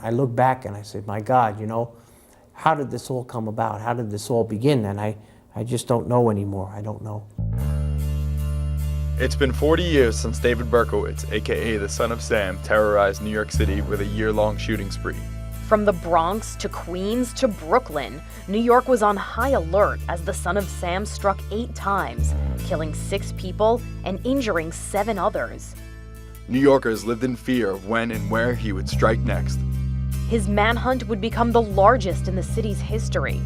I look back and I say, my God, how did this all come about? How did this all begin? And I just don't know anymore. I don't know. It's been 40 years since David Berkowitz, aka the Son of Sam, terrorized New York City with a year-long shooting spree. From the Bronx to Queens to Brooklyn, New York was on high alert as the Son of Sam struck 8 times, killing 6 people and injuring 7 others. New Yorkers lived in fear of when and where he would strike next. His manhunt would become the largest in the city's history.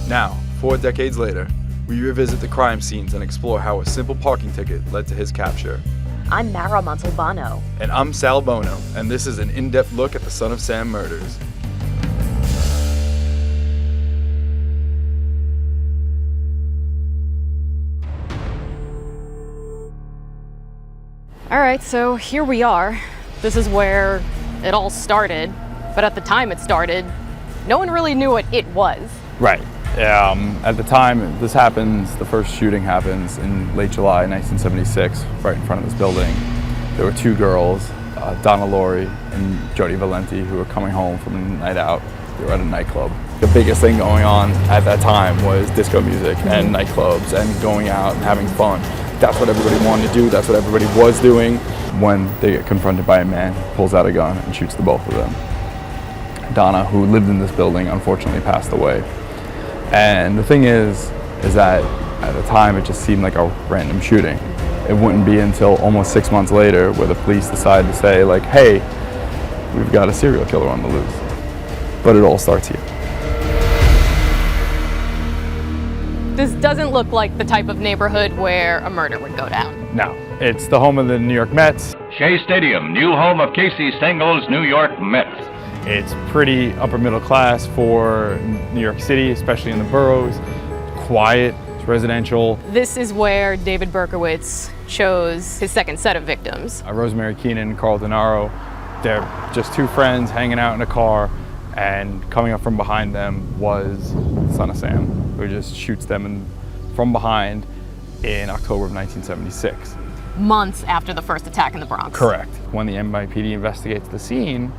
Now, 4 decades later, we revisit the crime scenes and explore how a simple parking ticket led to his capture. I'm Mara Montalbano. And I'm Sal Bono, and this is an in-depth look at the Son of Sam murders. All right, so here we are. This is where it all started, but at the time it started, no one really knew what it was. Right. At the time this happens, the first shooting happens in late July 1976, right in front of this building. There were 2 girls, Donna Laurie and Jody Valenti, who were coming home from a night out. They were at a nightclub. The biggest thing going on at that time was disco music and nightclubs and going out and having fun. That's what everybody wanted to do. That's what everybody was doing. When they get confronted by a man who pulls out a gun and shoots the both of them. Donna, who lived in this building, unfortunately passed away. And the thing is that at the time it just seemed like a random shooting. It wouldn't be until almost 6 months later where the police decided to say, like, hey, we've got a serial killer on the loose. But it all starts here. This doesn't look like the type of neighborhood where a murder would go down. No, it's the home of the New York Mets. Shea Stadium, new home of Casey Stengel's New York Mets. It's pretty upper middle class for New York City, especially in the boroughs. Quiet, it's residential. This is where David Berkowitz chose his second set of victims. Rosemary Keenan and Carl Denaro, they're just 2 friends hanging out in a car, and coming up from behind them was the Son of Sam, who just shoots them from behind in October of 1976. Months after the first attack in the Bronx. Correct. When the NYPD investigates the scene,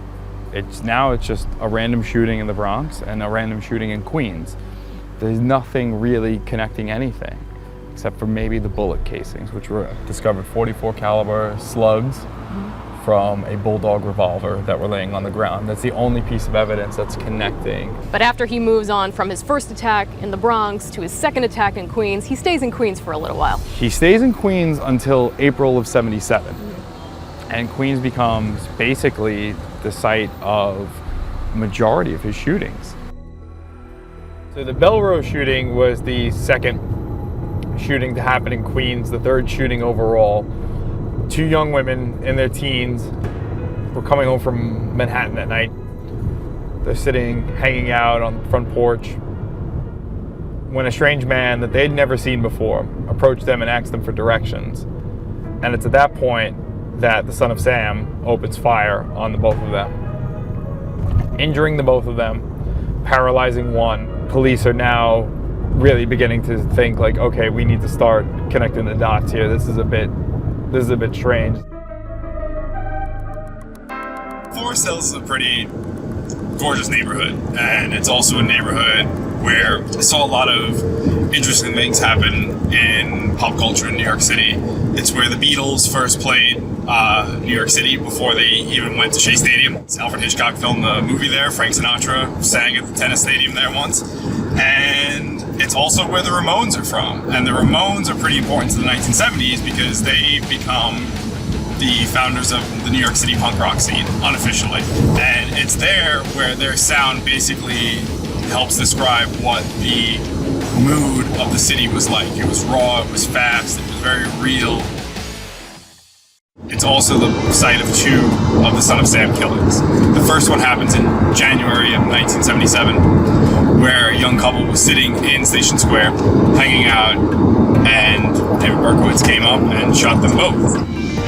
it's just a random shooting in the Bronx and a random shooting in Queens. There's nothing really connecting anything, except for maybe the bullet casings, which were discovered 44 caliber slugs from a bulldog revolver that were laying on the ground. That's the only piece of evidence that's connecting. But after he moves on from his first attack in the Bronx to his second attack in Queens, he stays in Queens for a little while. He stays in Queens until April of '77. And Queens becomes basically the site of majority of his shootings. So the Belrose shooting was the second shooting to happen in Queens, the 3rd shooting overall. 2 young women in their teens were coming home from Manhattan that night. They're hanging out on the front porch when a strange man that they'd never seen before approached them and asked them for directions. And it's at that point that the Son of Sam opens fire on the both of them, injuring the both of them, paralyzing one. Police are now really beginning to think like, okay, we need to start connecting the dots here. This is a bit strange. Forest Hills is a pretty gorgeous neighborhood, and it's also a neighborhood where I saw a lot of interesting things happen in pop culture in New York City. It's where the Beatles first played New York City before they even went to Shea Stadium. Alfred Hitchcock filmed the movie there. Frank Sinatra sang at the tennis stadium there once. And it's also where the Ramones are from. And the Ramones are pretty important to the 1970s because they become the founders of the New York City punk rock scene, unofficially. And it's there where their sound basically helps describe what the mood of the city was like. It was raw, it was fast, it was very real. It's also the site of 2 of the Son of Sam killings. The first one happens in January of 1977, where a young couple was sitting in Station Square, hanging out, and David Berkowitz came up and shot them both.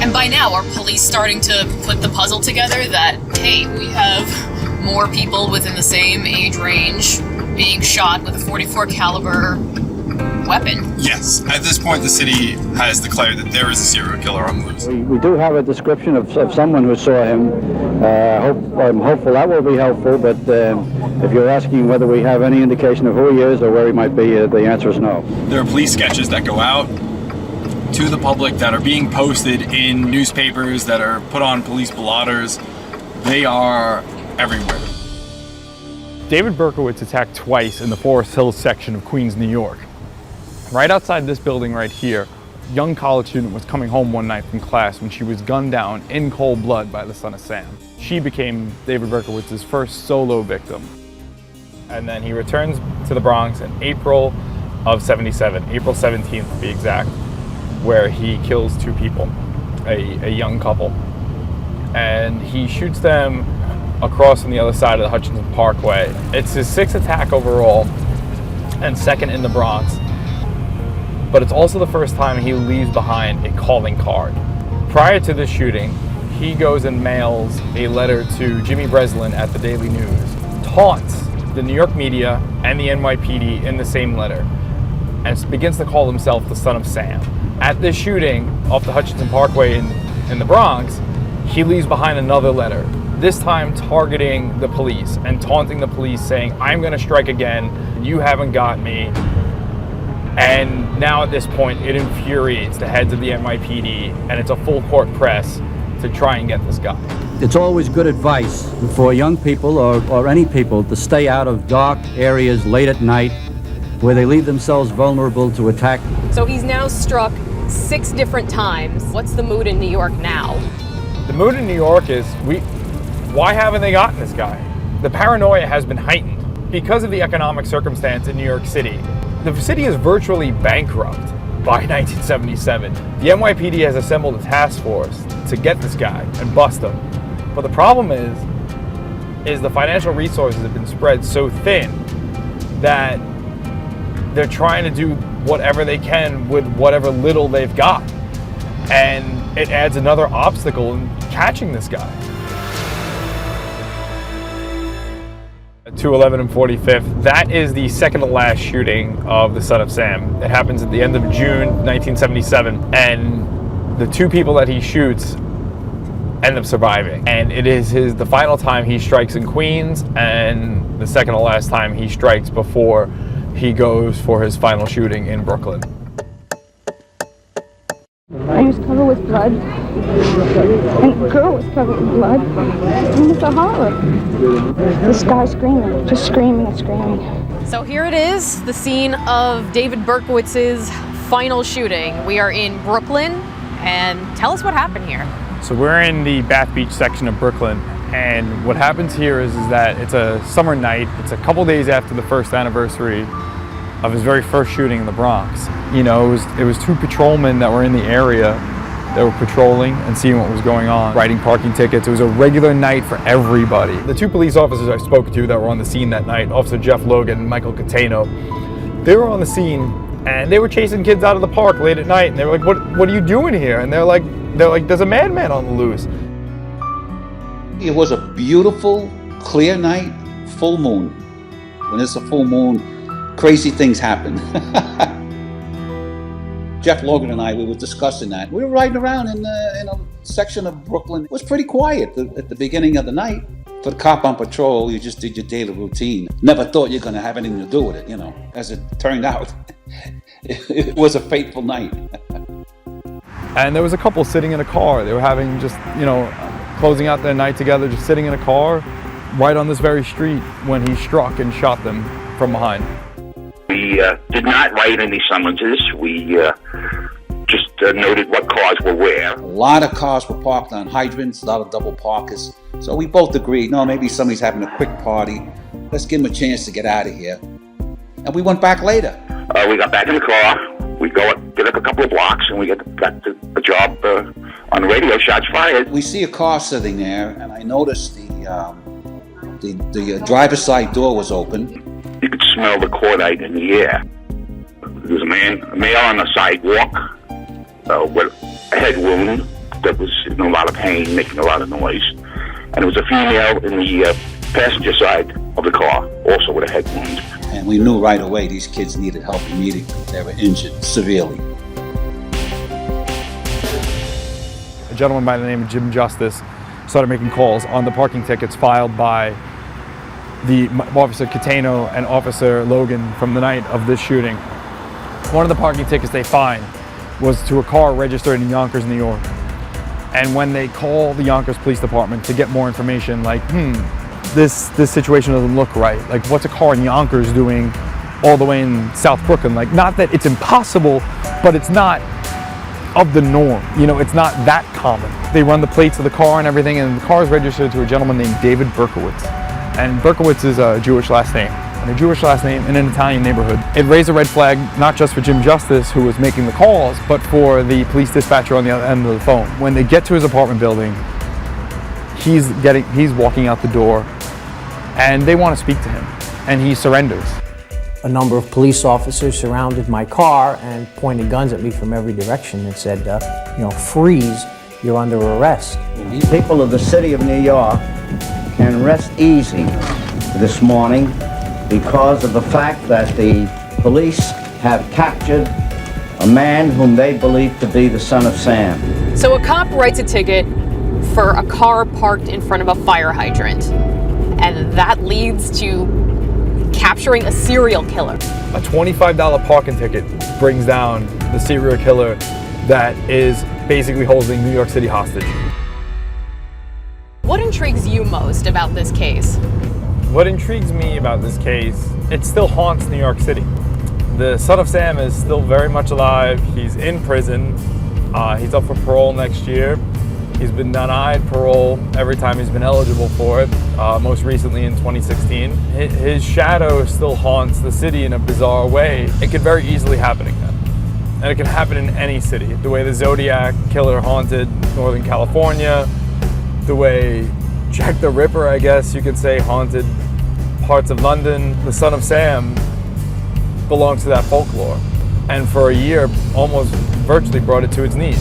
And by now, are police starting to put the puzzle together that, hey, we have more people within the same age range being shot with a .44 caliber weapon. Yes, at this point the city has declared that there is a serial killer on the loose. We do have a description of someone who saw him. I'm hopeful that will be helpful, but if you're asking whether we have any indication of who he is or where he might be, the answer is no. There are police sketches that go out to the public that are being posted in newspapers, that are put on police blotters. They are everywhere. David Berkowitz attacked twice in the Forest Hills section of Queens, New York. Right outside this building right here, a young college student was coming home one night from class when she was gunned down in cold blood by the son of Sam. She became David Berkowitz's first solo victim. And then he returns to the Bronx in April of '77, April 17th to be exact, where he kills two people, a young couple. And he shoots them across from the other side of the Hutchinson Parkway. It's his sixth attack overall and second in the Bronx. But it's also the first time he leaves behind a calling card. Prior to this shooting, he goes and mails a letter to Jimmy Breslin at the Daily News, taunts the New York media and the NYPD in the same letter, and begins to call himself the son of Sam. At this shooting off the Hutchinson Parkway in the Bronx, he leaves behind another letter, this time targeting the police and taunting the police, saying, "I'm gonna strike again, you haven't got me." And now at this point, it infuriates the heads of the NYPD, and it's a full court press to try and get this guy. It's always good advice for young people or any people to stay out of dark areas late at night where they leave themselves vulnerable to attack. So he's now struck 6 different times. What's the mood in New York now? The mood in New York is, why haven't they gotten this guy? The paranoia has been heightened because of the economic circumstance in New York City. The city is virtually bankrupt by 1977. The NYPD has assembled a task force to get this guy and bust him. But the problem is the financial resources have been spread so thin that they're trying to do whatever they can with whatever little they've got. And it adds another obstacle in catching this guy. 211 and 45th, that is the second to last shooting of the son of Sam. It happens at the end of June 1977, and the two people that he shoots end up surviving. And it is the final time he strikes in Queens, and the second to last time he strikes before he goes for his final shooting in Brooklyn. I was covered with blood, and the girl was covered with blood. It was a horror. This guy screaming, just screaming and screaming. So here it is, the scene of David Berkowitz's final shooting. We are in Brooklyn, and tell us what happened here. So we're in the Bath Beach section of Brooklyn, and what happens here is that it's a summer night. It's a couple days after the first anniversary of his very first shooting in the Bronx. You know, it was two patrolmen that were in the area that were patrolling and seeing what was going on, writing parking tickets. It was a regular night for everybody. The two police officers I spoke to that were on the scene that night, Officer Jeff Logan and Michael Catano, they were on the scene and they were chasing kids out of the park late at night, and they were like, what are you doing here? And they're like, there's a madman on the loose. It was a beautiful, clear night, full moon. When it's a full moon, crazy things happen. Jeff Logan and I, we were discussing that. We were riding around in a section of Brooklyn. It was pretty quiet at the beginning of the night. For the cop on patrol, you just did your daily routine. Never thought you're going to have anything to do with it, you know. As it turned out, it was a fateful night. And there was a couple sitting in a car. They were having just, closing out their night together, just sitting in a car right on this very street when he struck and shot them from behind. We did not write any summonses. We just noted what cars were where. A lot of cars were parked on hydrants, a lot of double parkers. So we both agreed, no, maybe somebody's having a quick party. Let's give them a chance to get out of here. And we went back later. We got back in the car. We go up, get up a couple of blocks, and we get back to the job on the radio, shots fired. We see a car sitting there, and I noticed the driver's side door was open. You could smell the cordite in the air. There was a male on the sidewalk with a head wound that was in a lot of pain, making a lot of noise. And there was a female in the passenger side of the car, also with a head wound. And we knew right away these kids needed help immediately. They were injured severely. A gentleman by the name of Jim Justice started making calls on the parking tickets filed by the Officer Catano and Officer Logan from the night of this shooting. One of the parking tickets they find was to a car registered in Yonkers, New York. And when they call the Yonkers Police Department to get more information, like, this situation doesn't look right. Like, what's a car in Yonkers doing all the way in South Brooklyn? Like, not that it's impossible, but it's not of the norm. You know, it's not that common. They run the plates of the car and everything, and the car is registered to a gentleman named David Berkowitz. And Berkowitz is a Jewish last name. And a Jewish last name in an Italian neighborhood. It raised a red flag, not just for Jim Justice, who was making the calls, but for the police dispatcher on the other end of the phone. When they get to his apartment building, he's walking out the door, and they want to speak to him, and he surrenders. A number of police officers surrounded my car and pointed guns at me from every direction and said, freeze, you're under arrest. The people of the city of New York can rest easy this morning because of the fact that the police have captured a man whom they believe to be the son of Sam. So a cop writes a ticket for a car parked in front of a fire hydrant, and that leads to capturing a serial killer. A $25 parking ticket brings down the serial killer that is basically holding New York City hostage. What intrigues you most about this case? What intrigues me about this case, it still haunts New York City. The son of Sam is still very much alive. He's in prison. He's up for parole next year. He's been denied parole every time he's been eligible for it, most recently in 2016. His shadow still haunts the city in a bizarre way. It could very easily happen again. And it can happen in any city. The way the Zodiac killer haunted Northern California, the way Jack the Ripper, I guess you could say, haunted parts of London. The son of Sam belongs to that folklore. And for a year, almost virtually brought it to its knees.